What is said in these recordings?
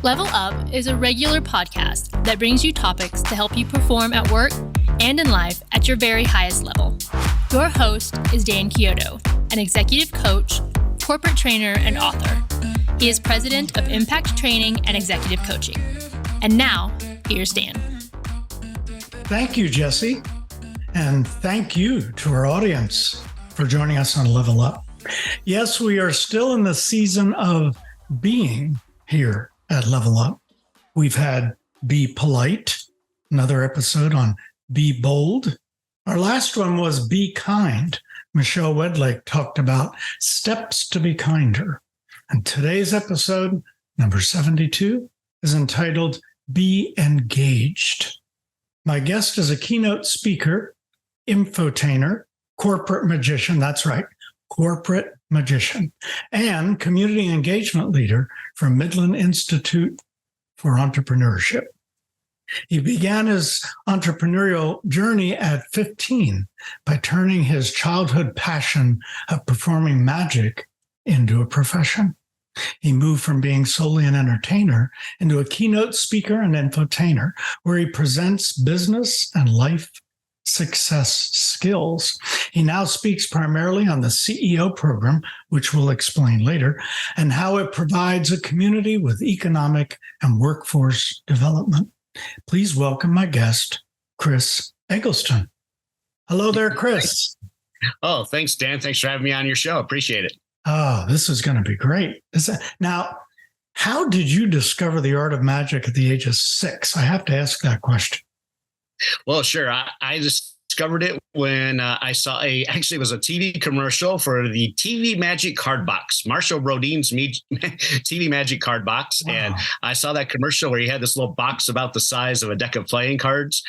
Level Up is a regular podcast that brings you topics to help you perform at work and in life at your very highest level. Your host is Dan Chiodo, an executive coach, corporate trainer, and author. He is president of Impact Training and Executive Coaching. And now, here's Dan. Thank you, Jesse. And thank you to our audience for joining us on Level Up. Yes, we are still in the season of being here at Level Up. We've had Be Polite, another episode on Be Bold. Our last one was Be Kind. Michelle Wedlake talked about steps to be kinder. And today's episode, number 72, is entitled Be Engaged. My guest is a keynote speaker, infotainer, corporate magician, that's right, corporate magician, and community engagement leader from Midland Institute for Entrepreneurship. He began his entrepreneurial journey at 15 by turning his childhood passion of performing magic into a profession. He moved from being solely an entertainer into a keynote speaker and infotainer, where he presents business and life success skills. He now speaks primarily on the CEO program, which we'll explain later, and how it provides a community with economic and workforce development. Please welcome my guest, Chris Egelston. Hello there, Chris. Oh, thanks, Dan. Thanks for having me on your show. Appreciate it. Oh, this is going to be great. Now, how did you discover the art of magic at the age of 6? I have to ask that question. Well, sure. I discovered it when I saw actually it was a TV commercial for the TV Magic Card Box, Marshall Brodeen's TV Magic Card Box. Wow. And I saw that commercial where he had this little box about the size of a deck of playing cards.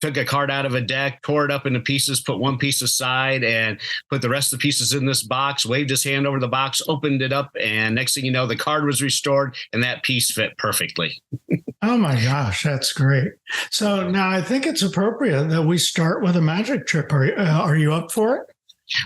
Took a card out of a deck, tore it up into pieces, put one piece aside, and put the rest of the pieces in this box, waved his hand over the box, opened it up, and next thing you know, the card was restored, and that piece fit perfectly. Oh my gosh, that's great. So now I think it's appropriate that we start with a magic trick. Are you up for it?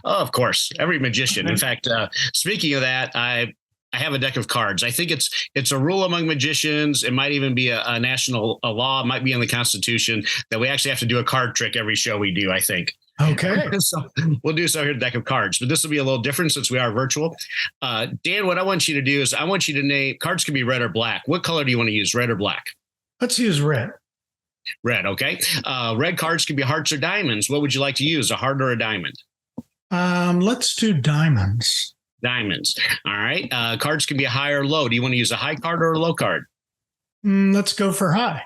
Oh, of course. Every magician. Okay. In fact, speaking of that, I have a deck of cards. I think it's a rule among magicians. It might even be a national law. It might be in the Constitution that we actually have to do a card trick every show we do, I think. Okay. So we'll do so here at the deck of cards, but this will be a little different since we are virtual. Dan, what I want you to do is I want you to name, cards can be red or black. What color do you want to use, red or black? Let's use red. Red, okay. Red cards can be hearts or diamonds. What would you like to use, a heart or a diamond? Let's do diamonds. Diamonds. All right. Cards can be a high or low. Do you want to use a high card or a low card? Let's go for high.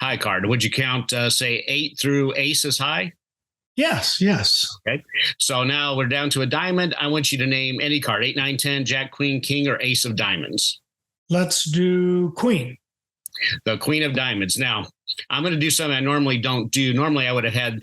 High card. Would you count, say, 8 through ace as high? Yes. Okay. So now we're down to a diamond. I want you to name any card, 8, 9, 10, jack, queen, king, or ace of diamonds. Let's do queen. The queen of diamonds. Now, I'm going to do something I normally don't do. Normally, I would have had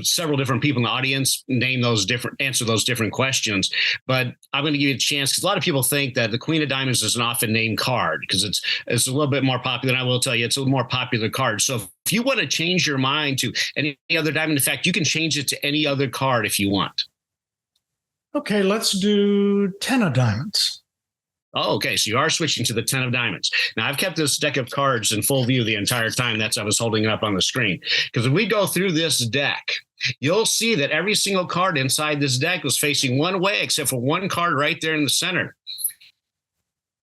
several different people in the audience answer those different questions. But I'm going to give you a chance because a lot of people think that the Queen of Diamonds is an often named card because it's a little bit more popular. And I will tell you, it's a more popular card. So if you want to change your mind to any other diamond, in fact, you can change it to any other card if you want. Okay, let's do 10 of diamonds. Oh, okay. So you are switching to the 10 of diamonds. Now, I've kept this deck of cards in full view the entire time. I was holding it up on the screen. Because if we go through this deck, you'll see that every single card inside this deck was facing one way, except for one card right there in the center.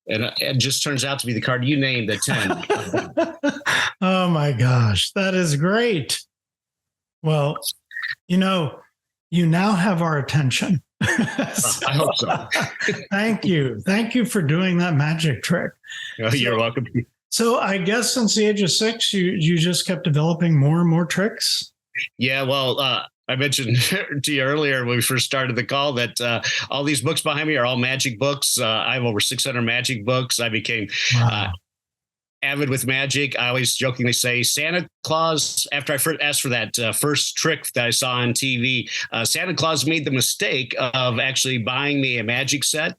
And it just turns out to be the card you named, the 10. Oh, my gosh. That is great. Well, you now have our attention. I hope so. Thank you. Thank you for doing that magic trick. Oh, you're welcome. So I guess since the age of 6, you just kept developing more and more tricks? Yeah, well, I mentioned to you earlier when we first started the call that all these books behind me are all magic books. I have over 600 magic books. I became avid with magic. I always jokingly say Santa Claus, after I first asked for that first trick that I saw on TV, Santa Claus made the mistake of actually buying me a magic set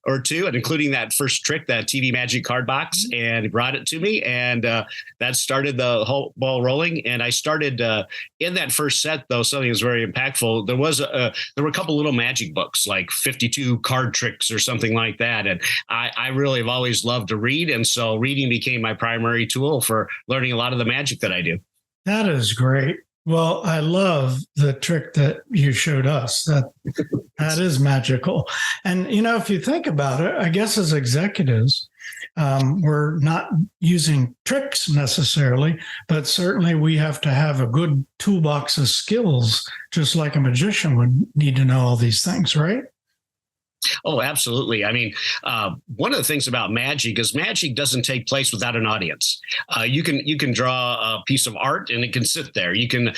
or two, and including that first trick, that TV magic card box, and he brought it to me. And that started the whole ball rolling. And I started in that first set, though, something was very impactful. There were a couple little magic books, like 52 card tricks or something like that. And I really have always loved to read. And so reading became my primary tool for learning a lot of the magic that I do. That is great. Well, I love the trick that you showed us. That is magical. And, if you think about it, I guess as executives, we're not using tricks necessarily, but certainly we have to have a good toolbox of skills, just like a magician would need to know all these things, right? Oh, absolutely. I mean, one of the things about magic is magic doesn't take place without an audience. You can draw a piece of art and it can sit there. You can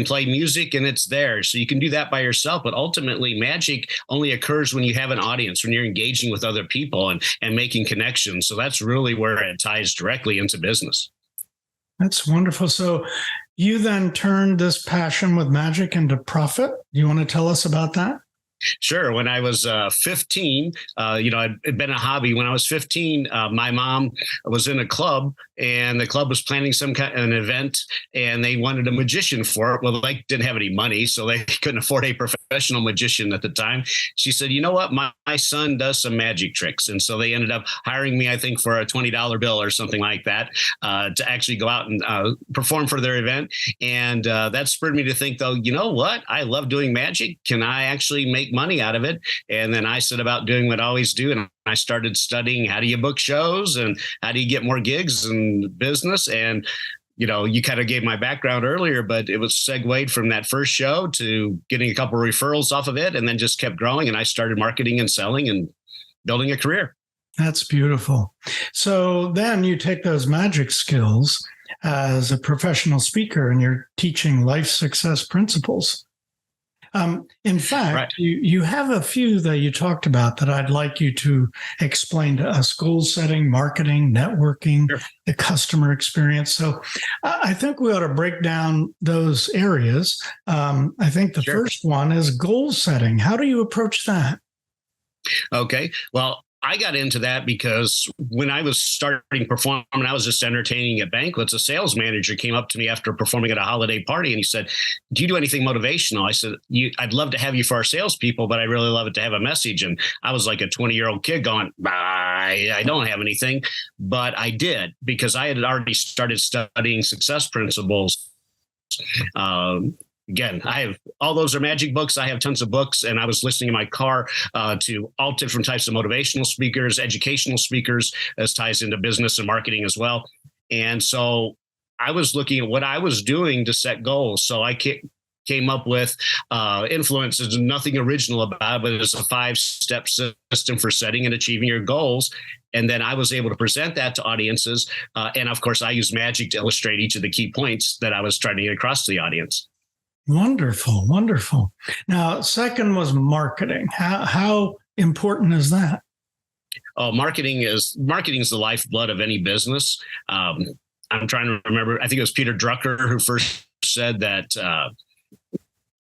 play music and it's there. So you can do that by yourself. But ultimately, magic only occurs when you have an audience, when you're engaging with other people and making connections. So that's really where it ties directly into business. That's wonderful. So you then turned this passion with magic into profit. Do you want to tell us about that? Sure. When I was 15, it'd been a hobby. When I was 15, my mom was in a club, and the club was planning an event, and they wanted a magician for it. Well, they didn't have any money, so they couldn't afford a professional magician at the time. She said, "You know what? My son does some magic tricks," and so they ended up hiring me, I think, for a $20 bill or something like that, to actually go out and perform for their event. And that spurred me to think, though, you know what? I love doing magic. Can I actually make money out of it? And then I set about doing what I always do, and I started studying how do you book shows and how do you get more gigs and business. And you kind of gave my background earlier, but it was segued from that first show to getting a couple of referrals off of it, and then just kept growing. And I started marketing and selling and building a career. That's beautiful. So then you take those magic skills as a professional speaker and you're teaching life success principles. In fact, right. You have a few that you talked about that I'd like you to explain to us: goal setting, marketing, networking, sure. The customer experience. So I think we ought to break down those areas. I think the sure. first one is goal setting. How do you approach that? Okay. Well, I got into that because when I was starting performing, I was just entertaining at banquets. A sales manager came up to me after performing at a holiday party, and he said, "Do you do anything motivational?" I said, "I'd love to have you for our salespeople, but I really love it to have a message." And I was like a 20-year-old kid going, I don't have anything, but I did, because I had already started studying success principles. Again, I have all those are magic books. I have tons of books, and I was listening in my car to all different types of motivational speakers, educational speakers, as ties into business and marketing as well. And so I was looking at what I was doing to set goals. So I came up with influence. There's nothing original about it, but it's a 5-step system for setting and achieving your goals. And then I was able to present that to audiences. And of course, I used magic to illustrate each of the key points that I was trying to get across to the audience. Wonderful, wonderful. Now, second was marketing. How important is that? Oh, marketing is the lifeblood of any business. I'm trying to remember. I think it was Peter Drucker who first said that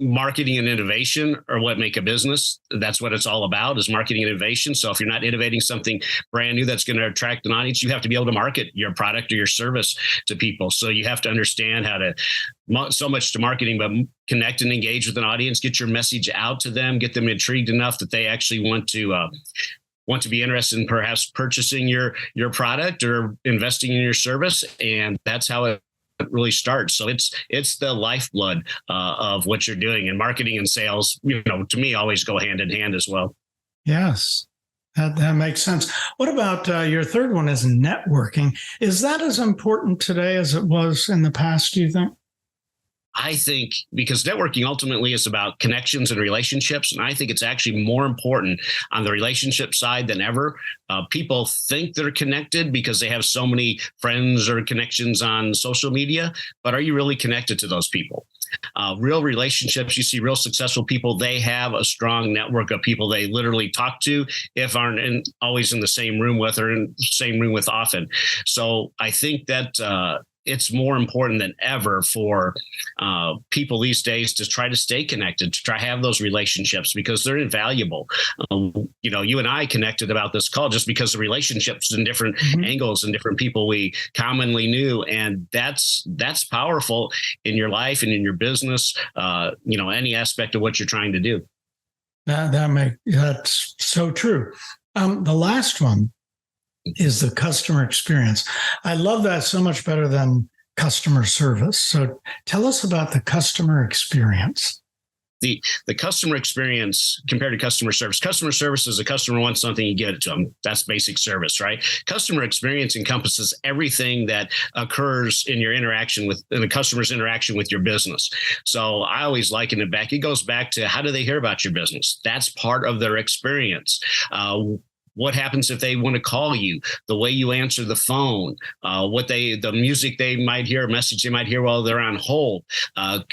marketing and innovation are what make a business. That's what it's all about, is marketing and innovation. So if you're not innovating something brand new that's going to attract an audience, you have to be able to market your product or your service to people. So you have to understand how to, so much to marketing, but connect and engage with an audience, get your message out to them, get them intrigued enough that they actually want to be interested in perhaps purchasing your product or investing in your service. And that's how it really starts. So it's the lifeblood of what you're doing, and marketing and sales, to me, always go hand in hand as well. Yes, that makes sense. What about your third one is networking? Is that as important today as it was in the past, do you think? I think because networking ultimately is about connections and relationships. And I think it's actually more important on the relationship side than ever. People think they're connected because they have so many friends or connections on social media, but are you really connected to those people? Real relationships, you see real successful people, they have a strong network of people they literally talk to, if aren't always in the same room with or in the same room with often. So I think that it's more important than ever for people these days to try to stay connected, to try to have those relationships, because they're invaluable. You and I connected about this call just because of relationships and different angles and different people we commonly knew. And that's powerful in your life and in your business, any aspect of what you're trying to do. That's so true. The last one is the customer experience. I love that so much better than customer service. So tell us about the customer experience. The customer experience compared to customer service. Customer service is a customer wants something, you get it to them. That's basic service, right? Customer experience encompasses everything that occurs in your interaction in the customer's interaction with your business. So I always liken it back. It goes back to, how do they hear about your business? That's part of their experience. What happens if they want to call you? The way you answer the phone, the music they might hear, a message they might hear while they're on hold,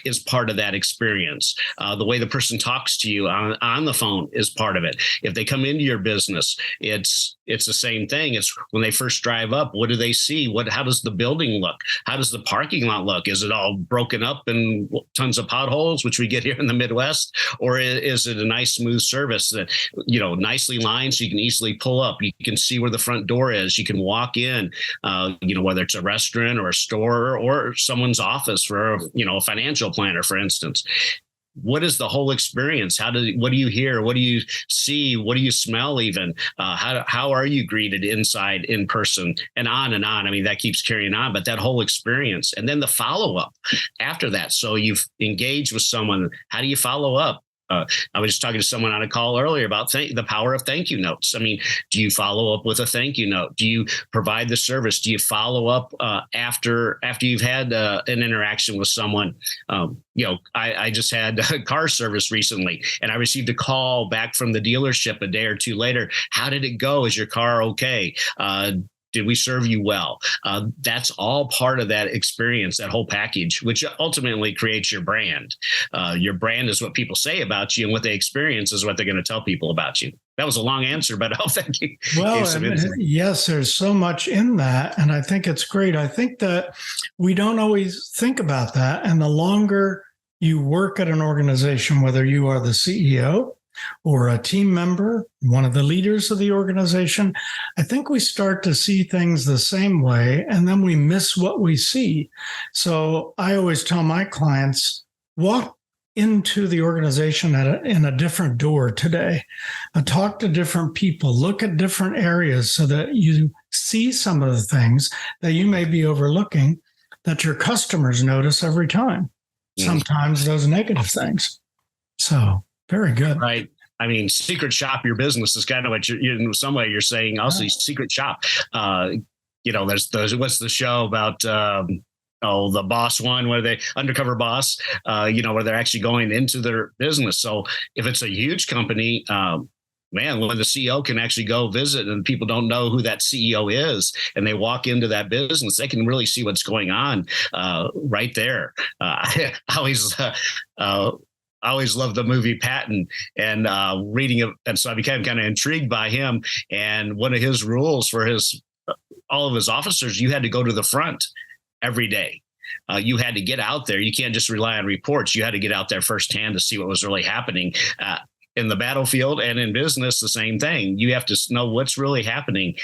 is part of that experience. The way the person talks to you on the phone is part of it. If they come into your business, it's the same thing. It's when they first drive up, what do they see? How does the building look? How does the parking lot look? Is it all broken up and tons of potholes, which we get here in the Midwest? Or is it a nice, smooth service that, nicely lined so you can easily pull up? You can see where the front door is. You can walk in, whether it's a restaurant or a store or someone's office for a financial planner, for instance. What is the whole experience? What do you hear? What do you see? What do you smell even? How are you greeted inside, in person, and on and on? I mean, that keeps carrying on, but that whole experience, and then the follow-up after that. So you've engaged with someone. How do you follow up? I was just talking to someone on a call earlier about the power of thank you notes. I mean, do you follow up with a thank you note? Do you provide the service? Do you follow up after you've had an interaction with someone? I just had car service recently, and I received a call back from the dealership a day or two later. How did it go? Is your car okay? Did we serve you well? That's all part of that experience, that whole package, which ultimately creates your brand. Your brand is what people say about you, and what they experience is what they're going to tell people about you. That was a long answer, but I'll thank you. Well, yes, there's so much in that, and I think it's great. I think that we don't always think about that, and the longer you work at an organization, whether you are the CEO or a team member, one of the leaders of the organization, I think we start to see things the same way, and then we miss what we see. So I always tell my clients, walk into the organization in a different door today. Talk to different people, look at different areas so that you see some of the things that you may be overlooking that your customers notice every time. Sometimes those negative things. So very good. Right. I mean, secret shop your business is kind of what in some way you're saying. Also, secret shop. What's the show about? The Boss One, where they undercover boss. Where they're actually going into their business. So if it's a huge company, when the CEO can actually go visit and people don't know who that CEO is, and they walk into that business, they can really see what's going on right there. I always loved the movie Patton, and reading it. And so I became kind of intrigued by him. And one of his rules for all of his officers, you had to go to the front every day. You had to get out there. You can't just rely on reports. You had to get out there firsthand to see what was really happening in the battlefield, and in business, the same thing. You have to know what's really happening.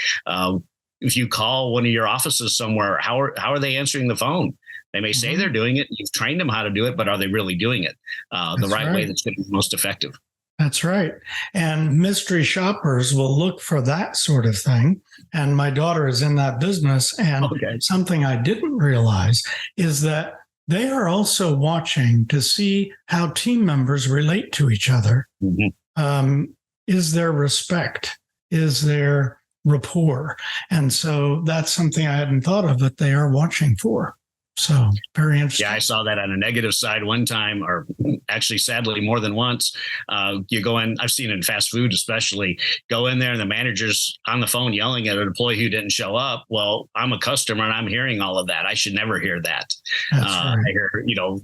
If you call one of your offices somewhere, how are they answering the phone? They may say they're doing it. You've trained them how to do it, but are they really doing it the right way that's going to be most effective? That's right. And mystery shoppers will look for that sort of thing. And my daughter is in that business. And something I didn't realize is that they are also watching to see how team members relate to each other. Is there respect? Is there rapport? And so that's something I hadn't thought of that they are watching for. So very interesting. Yeah, I saw that on a negative side one time, or actually, sadly, more than once. You go in, I've seen it in fast food, especially, go in there and the manager's on the phone yelling at an employee who didn't show up. Well, I'm a customer and I'm hearing all of that. I should never hear that. Right. I hear,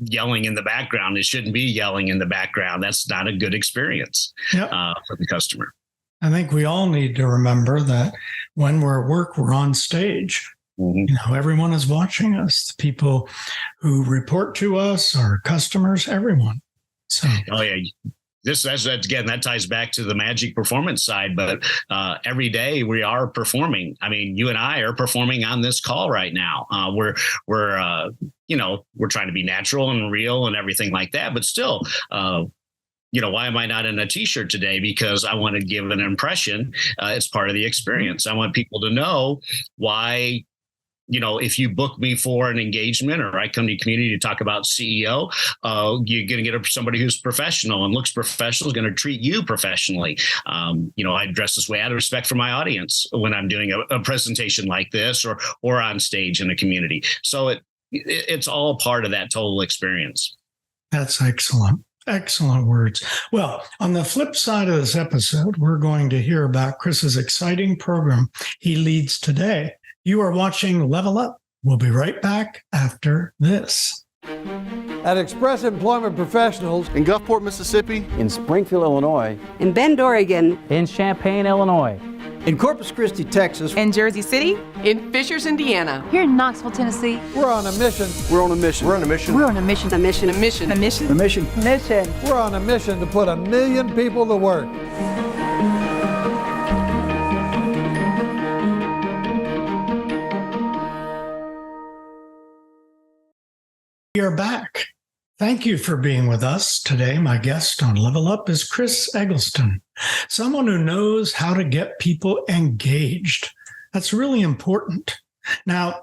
yelling in the background. It shouldn't be yelling in the background. That's not a good experience for the customer. I think we all need to remember that when we're at work, we're on stage. Mm-hmm. Everyone is watching us. The people who report to us, our customers, everyone. So, that ties back to the magic performance side. But every day we are performing. I mean, you and I are performing on this call right now. We're trying to be natural and real and everything like that. But still, why am I not in a t-shirt today? Because I want to give an impression. It's part of the experience. I want people to know why, if you book me for an engagement or I come to your community to talk about CEO, you're going to get somebody who's professional and looks professional, is going to treat you professionally. I dress this way out of respect for my audience when I'm doing a presentation like this or on stage in a community. So it's all part of that total experience. That's excellent. Excellent words. Well, on the flip side of this episode, we're going to hear about Chris's exciting program he leads today. You are watching Level Up. We'll be right back after this. At Express Employment Professionals in Gulfport, Mississippi, in Springfield, Illinois, in Bend, Oregon, in Champaign, Illinois, in Corpus Christi, Texas, in Jersey City, in Fishers, Indiana, here in Knoxville, Tennessee. We're on a mission. We're on a mission. We're on a mission. We're on a mission. A mission. A mission. A mission. A mission. Mission. We're on a mission to put 1 million people to work. We are back. Thank you for being with us today. My guest on Level Up is Chris Egelston, someone who knows how to get people engaged. That's really important. Now,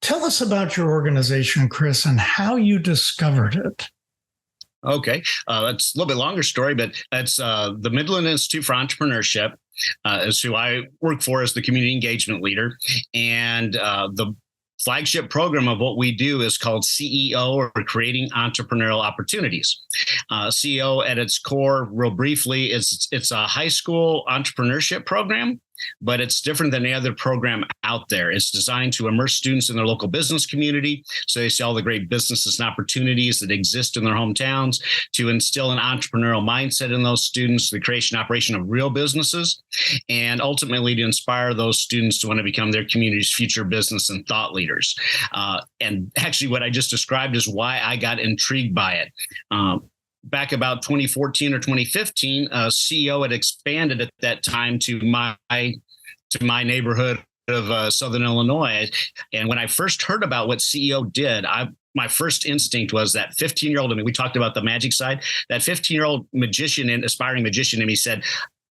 tell us about your organization, Chris, and how you discovered it. Okay. That's a little bit longer story, but that's the Midland Institute for Entrepreneurship is who I work for as the community engagement leader. And the flagship program of what we do is called CEO, or Creating Entrepreneurial Opportunities. CEO at its core, real briefly, it's a high school entrepreneurship program, but it's different than any other program out there. It's designed to immerse students in their local business community, so they see all the great businesses and opportunities that exist in their hometowns, to instill an entrepreneurial mindset in those students, the creation and operation of real businesses, and ultimately to inspire those students to want to become their community's future business and thought leaders. And actually what I just described is why I got intrigued by it. Back about 2014 or 2015, CEO had expanded at that time to my neighborhood of Southern Illinois. And when I first heard about what CEO did, my first instinct was that 15-year-old, we talked about the magic side, that 15-year-old magician and aspiring magician in me said,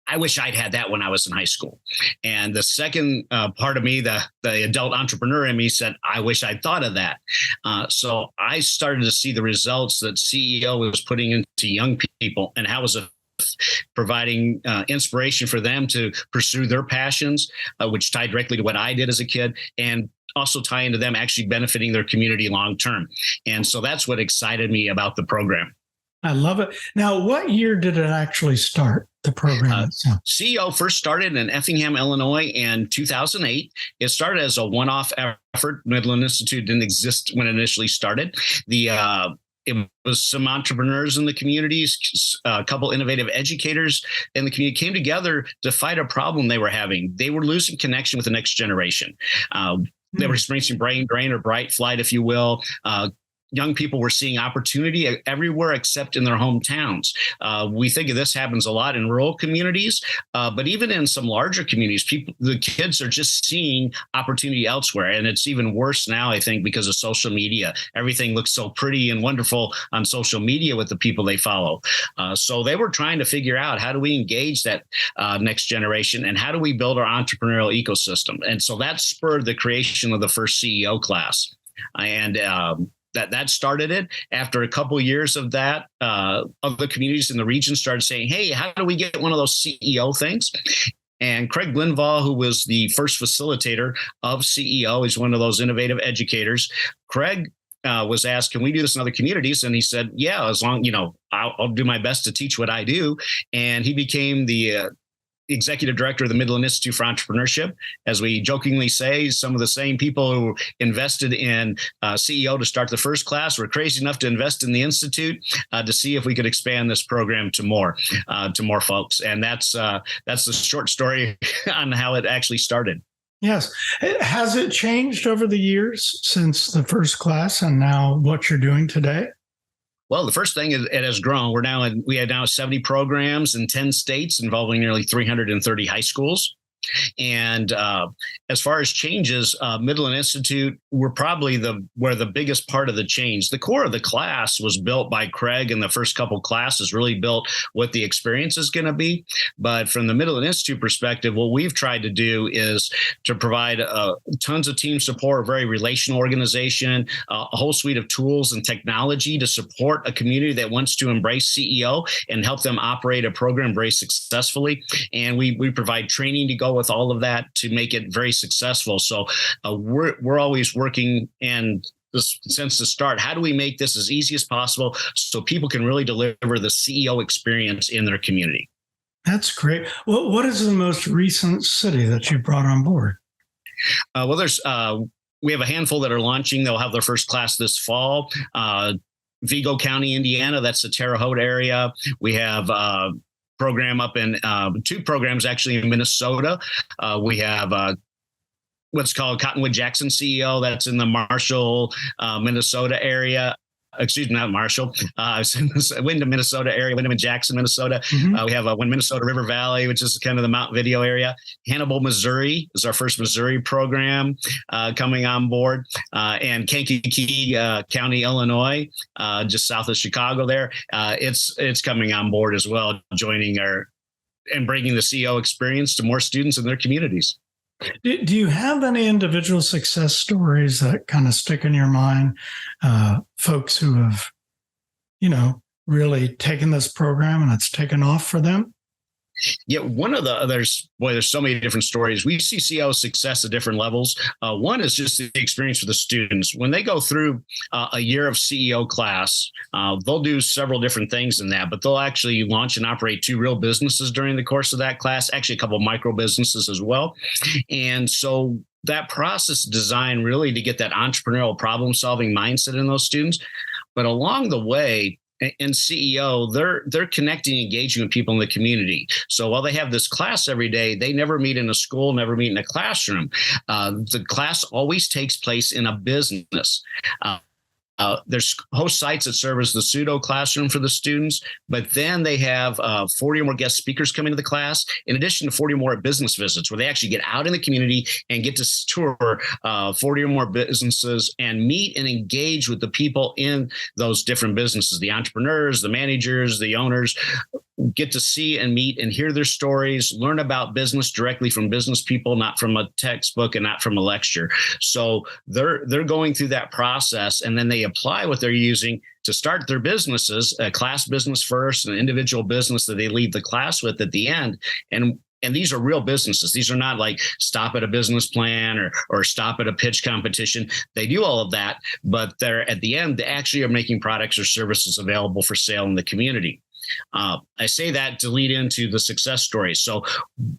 I wish I'd had that when I was in high school. And the second part of me, the adult entrepreneur in me, said, I wish I'd thought of that. So I started to see the results that CEO was putting into young people and how it was providing inspiration for them to pursue their passions, which tied directly to what I did as a kid, and also tie into them actually benefiting their community long term. And so that's what excited me about the program. I love it. Now, what year did it actually start, the program itself? CEO first started in Effingham, Illinois in 2008. It started as a one-off effort. Midland Institute didn't exist when it initially started. It was some entrepreneurs in the communities, a couple innovative educators in the community came together to fight a problem they were having. They were losing connection with the next generation. They were experiencing brain drain or bright flight, if you will. Young people were seeing opportunity everywhere except in their hometowns. We think of this happens a lot in rural communities, but even in some larger communities, the kids are just seeing opportunity elsewhere. And it's even worse now, I think, because of social media. Everything looks so pretty and wonderful on social media with the people they follow. So they were trying to figure out, how do we engage that next generation, and how do we build our entrepreneurial ecosystem? And so that spurred the creation of the first CEO class. And that started it. After a couple of years of that, other communities in the region started saying, hey, how do we get one of those CEO things? And Craig Glenvall, who was the first facilitator of CEO, is one of those innovative educators. Craig was asked, can we do this in other communities? And he said, yeah, as long, I'll do my best to teach what I do. And he became the executive director of the Midland Institute for Entrepreneurship. As we jokingly say, some of the same people who invested in CEO to start the first class were crazy enough to invest in the Institute to see if we could expand this program to more folks. And that's the short story on how it actually started. Yes. Has it changed over the years since the first class and now what you're doing today? Well, the first thing is it has grown. We have now 70 programs in 10 states involving nearly 330 high schools. And as far as changes, Midland Institute were probably where the biggest part of the change. The core of the class was built by Craig, and the first couple classes really built what the experience is going to be. But from the Midland Institute perspective, what we've tried to do is to provide tons of team support, a very relational organization, a whole suite of tools and technology to support a community that wants to embrace CEO and help them operate a program very successfully. And we provide training to go with all of that to make it very successful. So we're always working, and since the start, how do we make this as easy as possible so people can really deliver the CEO experience in their community? That's great. Well, what is the most recent city that you brought on board? We have a handful that are launching. They'll have their first class this fall. Vigo County, Indiana, that's the Terre Haute area. We have program up in two programs actually in Minnesota. We have what's called Cottonwood Jackson CEO. That's in the Marshall, Minnesota area. Excuse me, not Marshall. Windham, Minnesota area, Windham and Jackson, Minnesota. We have one Minnesota River Valley, which is kind of the Mountain Video area. Hannibal, Missouri is our first Missouri program coming on board. And Kankakee County, Illinois, just south of Chicago there. It's coming on board as well, joining and bringing the CEO experience to more students in their communities. Do you have any individual success stories that kind of stick in your mind? Folks who have, really taken this program and it's taken off for them? Yeah, there's so many different stories. We see CEO success at different levels. One is just the experience for the students. When they go through a year of CEO class, they'll do several different things in that, but they'll actually launch and operate 2 real businesses during the course of that class, actually a couple of micro businesses as well. And so that process is designed really to get that entrepreneurial problem-solving mindset in those students. But along the way, in CEO, they're connecting, engaging with people in the community. So while they have this class every day, they never meet in a school, never meet in a classroom. The class always takes place in a business. There's host sites that serve as the pseudo classroom for the students, but then they have 40 or more guest speakers come into the class, in addition to 40 or more business visits, where they actually get out in the community and get to tour 40 or more businesses and meet and engage with the people in those different businesses, the entrepreneurs, the managers, the owners. Get to see and meet and hear their stories, learn about business directly from business people, not from a textbook and not from a lecture. So they're going through that process, and then they apply what they're using to start their businesses, a class business first, an individual business that they leave the class with at the end. And these are real businesses. These are not like stop at a business plan or stop at a pitch competition. They do all of that, but they're at the end, they actually are making products or services available for sale in the community. I say that to lead into the success stories. So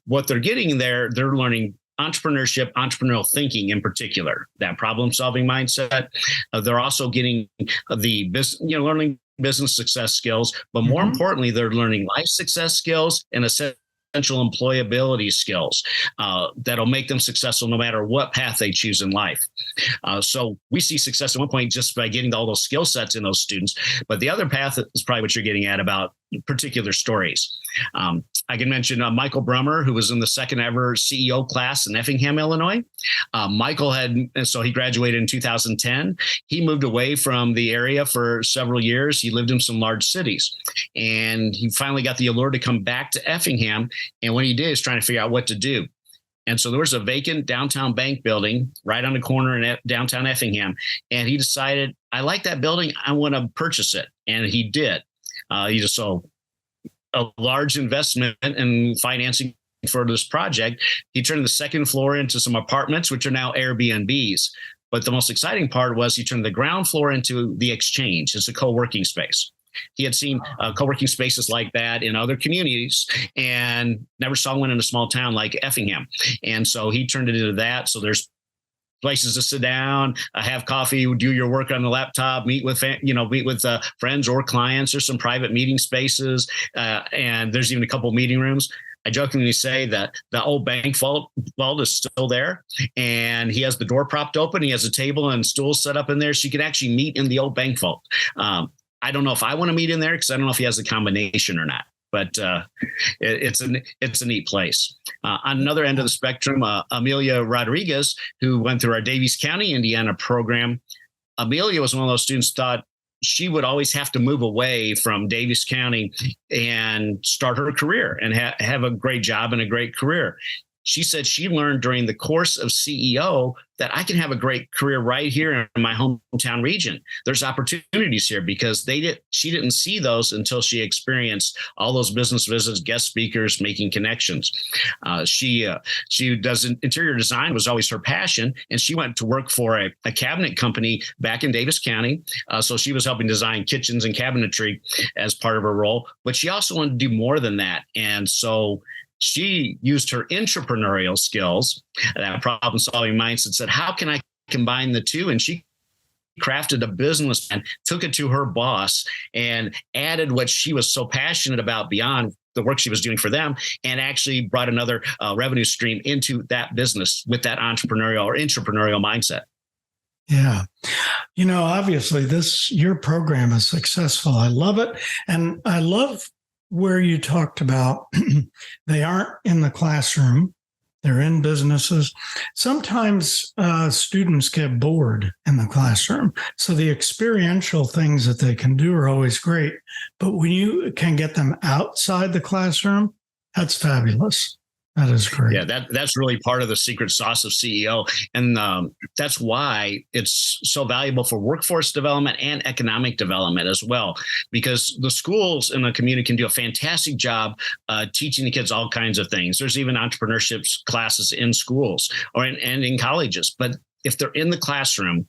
what they're getting there, they're learning entrepreneurship, entrepreneurial thinking in particular, that problem-solving mindset. They're also getting the business, learning business success skills, but more importantly, they're learning life success skills and essential employability skills that'll make them successful no matter what path they choose in life. So we see success at one point just by getting all those skill sets in those students. But the other path is probably what you're getting at about particular stories. I can mention Michael Brummer, who was in the second ever CEO class in Effingham, Illinois. Michael he graduated in 2010. He moved away from the area for several years. He lived in some large cities, and he finally got the allure to come back to Effingham. And what he did is trying to figure out what to do. And so there was a vacant downtown bank building right on the corner in downtown Effingham. And he decided, I like that building. I want to purchase it. And he did. He just saw a large investment in financing for this project. He turned the second floor into some apartments, which are now Airbnbs. But the most exciting part was he turned the ground floor into the Exchange. It's a co-working space. He had seen co-working spaces like that in other communities and never saw one in a small town like Effingham. And so he turned it into that. So there's places to sit down, have coffee, do your work on the laptop, meet with friends or clients, or some private meeting spaces. And there's even a couple meeting rooms. I jokingly say that the old bank vault is still there, and he has the door propped open. He has a table and stools set up in there, so you can actually meet in the old bank vault. I don't know if I want to meet in there because I don't know if he has the combination or not. But it's a neat place. On another end of the spectrum, Amelia Rodriguez, who went through our Davies County, Indiana program. Amelia was one of those students who thought she would always have to move away from Davies County and start her career and have a great job and a great career. She said she learned during the course of CEO that I can have a great career right here in my hometown region. There's opportunities here because she didn't see those until she experienced all those business visits, guest speakers, making connections. She does interior design, was always her passion, and she went to work for a cabinet company back in Davis County. So she was helping design kitchens and cabinetry as part of her role, but she also wanted to do more than that. And so she used her entrepreneurial skills, that problem-solving mindset, said, how can I combine the two? And she crafted a business plan, took it to her boss, and added what she was so passionate about beyond the work she was doing for them, and actually brought another revenue stream into that business with that entrepreneurial mindset. Yeah. Obviously your program is successful. I love it. And I love where you talked about they aren't in the classroom, they're in businesses. Sometimes students get bored in the classroom. So the experiential things that they can do are always great. But when you can get them outside the classroom, that's fabulous. That is great. Yeah, that's really part of the secret sauce of CEO. And that's why it's so valuable for workforce development and economic development as well, because the schools in the community can do a fantastic job teaching the kids all kinds of things. There's even entrepreneurship classes in schools and in colleges. But if they're in the classroom,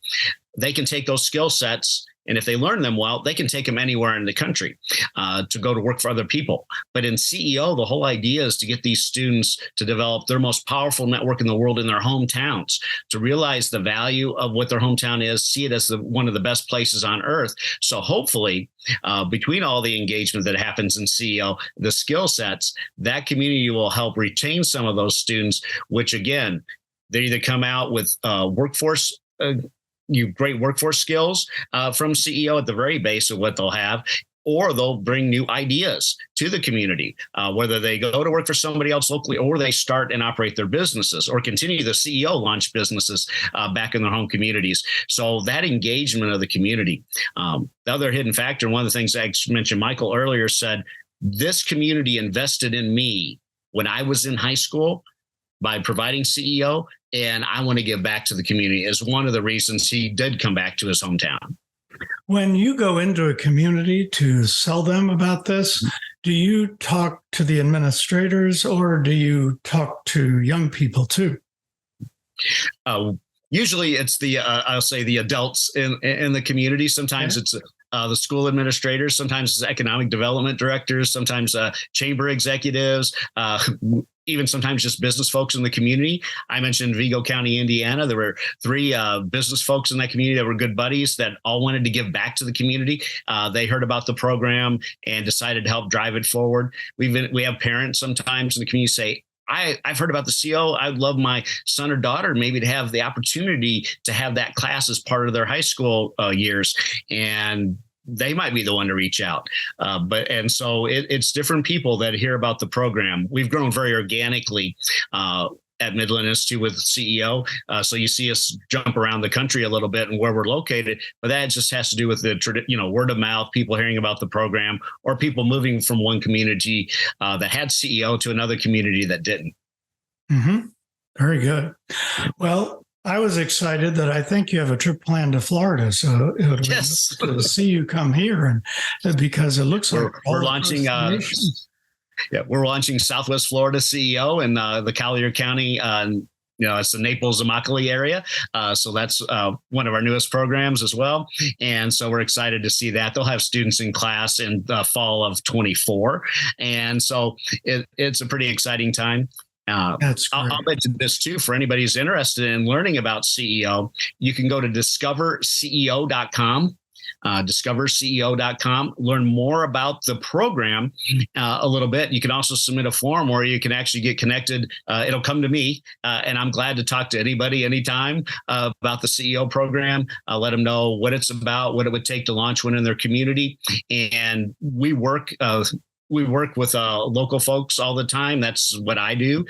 they can take those skill sets, and if they learn them well, they can take them anywhere in the country to go to work for other people. But in CEO, the whole idea is to get these students to develop their most powerful network in the world in their hometowns, to realize the value of what their hometown is, see it as one of the best places on earth. So hopefully, between all the engagement that happens in CEO, the skill sets, that community will help retain some of those students, which again, they either come out with workforce great workforce skills from CEO at the very base of what they'll have, or they'll bring new ideas to the community, whether they go to work for somebody else locally or they start and operate their businesses or continue the CEO launch businesses back in their home communities. So that engagement of the community. The other hidden factor, and one of the things I mentioned, Michael earlier said, this community invested in me when I was in high school by providing CEO, and I want to give back to the community is one of the reasons he did come back to his hometown. When you go into a community to sell them about this, do you talk to the administrators or do you talk to young people too? Usually it's I'll say the adults in the community. Sometimes it's the school administrators, sometimes it's economic development directors, sometimes chamber executives, even sometimes just business folks in the community. I mentioned Vigo County, Indiana. There were 3 business folks in that community that were good buddies that all wanted to give back to the community. They heard about the program and decided to help drive it forward. We have parents sometimes in the community say, I've heard about the CO. I'd love my son or daughter maybe to have the opportunity to have that class as part of their high school years. And they might be the one to reach out. So it's different people that hear about the program. We've grown very organically at Midland Institute with CEO. So you see us jump around the country a little bit and where we're located, but that just has to do with the word of mouth, people hearing about the program, or people moving from one community that had CEO to another community that didn't. Mm-hmm. Very good. Well, I was excited that I think you have a trip planned to Florida, so it would be good to see you come here, and because it looks like we're launching. We're launching Southwest Florida CEO in the Collier County it's the Naples Immokalee area. So that's one of our newest programs as well. And so we're excited to see that. They'll have students in class in the fall of 24. And so it's a pretty exciting time. That's great. I'll mention this too for anybody who's interested in learning about CEO. You can go to discoverceo.com. discoverceo.com, learn more about the program a little bit. You can also submit a form where you can actually get connected. It'll come to me, and I'm glad to talk to anybody anytime about the CEO program. Let them know what it's about, what it would take to launch one in their community. And we work with local folks all the time. That's what I do.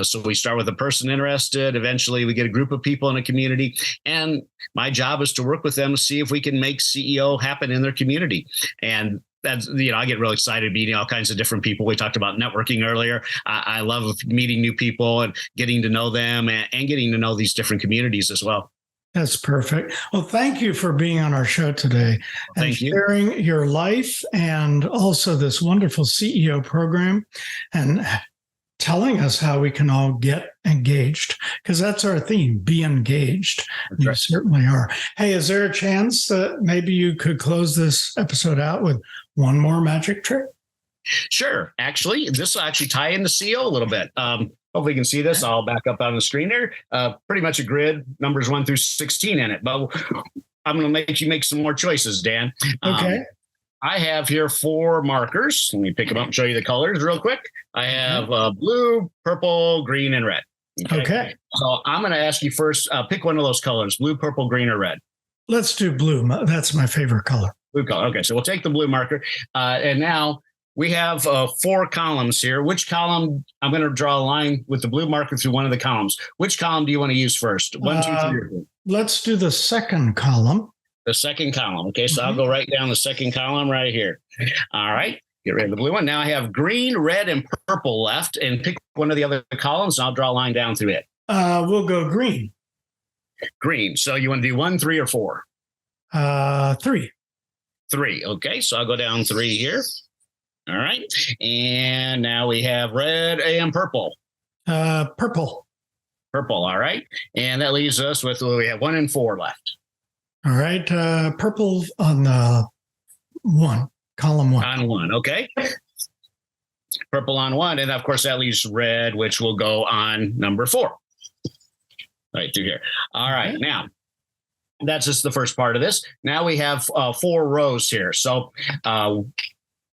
So we start with a person interested. Eventually, we get a group of people in a community. And my job is to work with them to see if we can make CEO happen in their community. And that's, I get really excited meeting all kinds of different people. We talked about networking earlier. I love meeting new people and getting to know them and getting to know these different communities as well. That's perfect. Well, thank you for being on our show today and sharing your life and also this wonderful CEO program and telling us how we can all get engaged, because that's our theme, be engaged. That's right. You certainly are. Hey, is there a chance that maybe you could close this episode out with one more magic trick? Sure. Actually, this will actually tie into CEO a little bit. Hopefully you can see this. I'll back up on the screen there. Pretty much a grid, numbers 1 through 16 in it. But I'm going to make you make some more choices, Dan. Okay. I have here 4 markers. Let me pick them up and show you the colors real quick. I have blue, purple, green, and red. Okay. So I'm going to ask you first, pick one of those colors, blue, purple, green, or red. Let's do blue. That's my favorite color. Blue color. Okay, so we'll take the blue marker. And now we have 4 columns here. Which column? I'm going to draw a line with the blue marker through one of the columns. Which column do you want to use first? 1, 2, 3, or 4? Let's do the second column. The second column. Okay, so I'll go right down the second column right here. All right, get rid of the blue one. Now I have green, red, and purple left. And pick one of the other columns, and I'll draw a line down through it. We'll go green. Green. So you want to do 1, 3, or 4? 3. 3. Okay, so I'll go down 3 here. All right. And now we have red and purple. Purple. Purple. All right. And that leaves us with, we have 1 and 4 left. All right. Purple on the 1, column 1. On 1. Okay. Purple on 1. And of course, that leaves red, which will go on number 4. Right through here. All right. Now, that's just the first part of this. Now we have 4 rows here. So,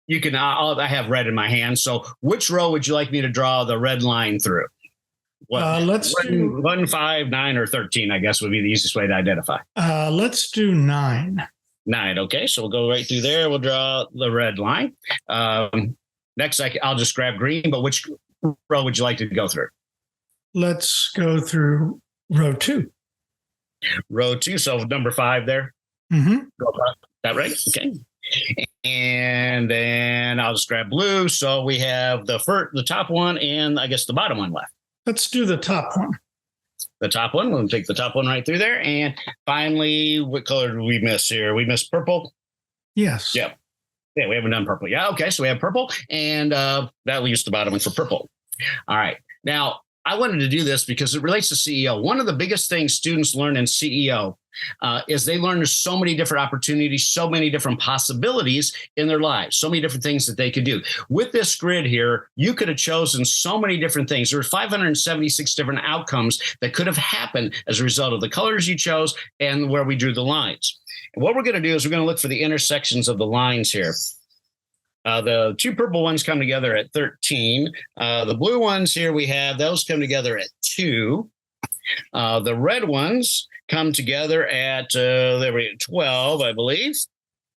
you can, I have red in my hand. So which row would you like me to draw the red line through? Let's do 1, 5, 9, or 13, I guess would be the easiest way to identify. Let's do 9. 9. Okay. So we'll go right through there. We'll draw the red line. Next, I'll just grab green, but which row would you like to go through? Let's go through row 2. Row 2. So number 5 there. Mm-hmm. That right? Okay. And then I'll just grab blue. So we have the top one and I guess the bottom one left. Let's do the top one. The top one. We'll take the top one right through there. And finally, what color did we miss here? We missed purple. Yes. Yep. Yeah, we haven't done purple. Yeah. Okay. So we have purple, and that leaves the bottom one for purple. All right. Now, I wanted to do this because it relates to CEO. One of the biggest things students learn in CEO is they learn there's so many different opportunities, so many different possibilities in their lives, so many different things that they could do. With this grid here, you could have chosen so many different things. There were 576 different outcomes that could have happened as a result of the colors you chose and where we drew the lines. And what we're going to do is we're going to look for the intersections of the lines here. The 2 purple ones come together at 13. The blue ones here we have, those come together at 2. The red ones come together at 12, I believe.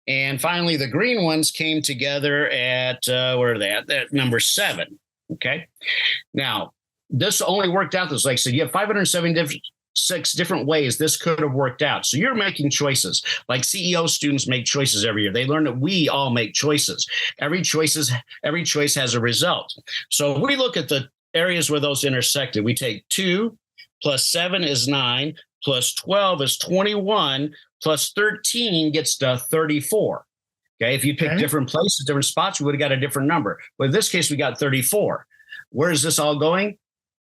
And finally, the green ones came together at, where are they at number 7. Okay. Now, this only worked out this, like I said, you have 576 different ways this could have worked out. So you're making choices. Like CEO students make choices every year. They learn that we all make choices. Every choice has a result. So if we look at the areas where those intersected, we take 2 plus 7 is 9, plus 12 is 21, plus 13 gets to 34. Okay, if you pick different places, different spots, we would have got a different number. But in this case, we got 34. Where is this all going?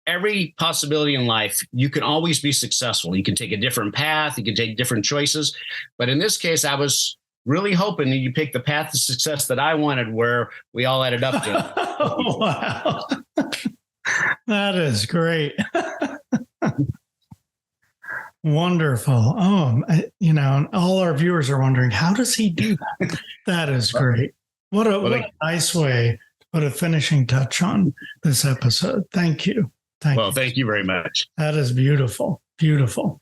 every possibility in life, you can always be successful. You can take a different path. You can take different choices. But in this case, I was really hoping that you picked the path to success that I wanted, where we all ended up to. Oh, wow. That is great. Wonderful. And all our viewers are wondering, how does he do that? That is great. What a nice way to put a finishing touch on this episode. Thank you. Thank you very much. That is beautiful. Beautiful.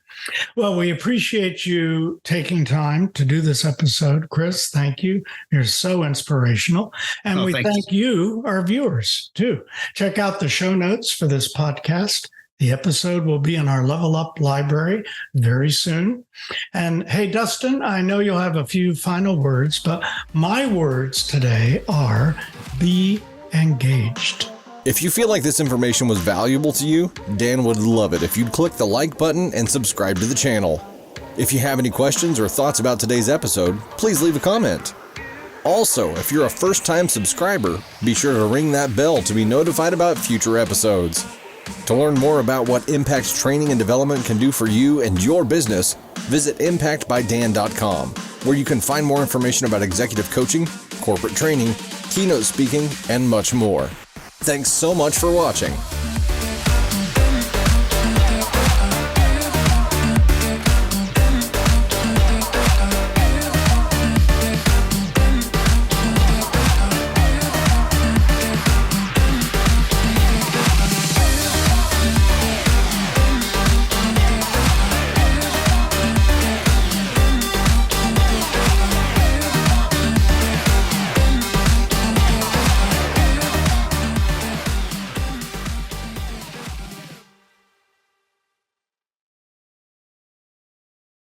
Well, we appreciate you taking time to do this episode. Chris, thank you. You're so inspirational. And we thank you, our viewers, too. Check out the show notes for this podcast. The episode will be in our Level Up library very soon. And hey, Dustin, I know you'll have a few final words, but my words today are be engaged. If you feel like this information was valuable to you, Dan would love it if you'd click the like button and subscribe to the channel. If you have any questions or thoughts about today's episode, please leave a comment. Also, if you're a first-time subscriber, be sure to ring that bell to be notified about future episodes. To learn more about what Impact Training and Development can do for you and your business, visit impactbydan.com, where you can find more information about executive coaching, corporate training, keynote speaking, and much more. Thanks so much for watching.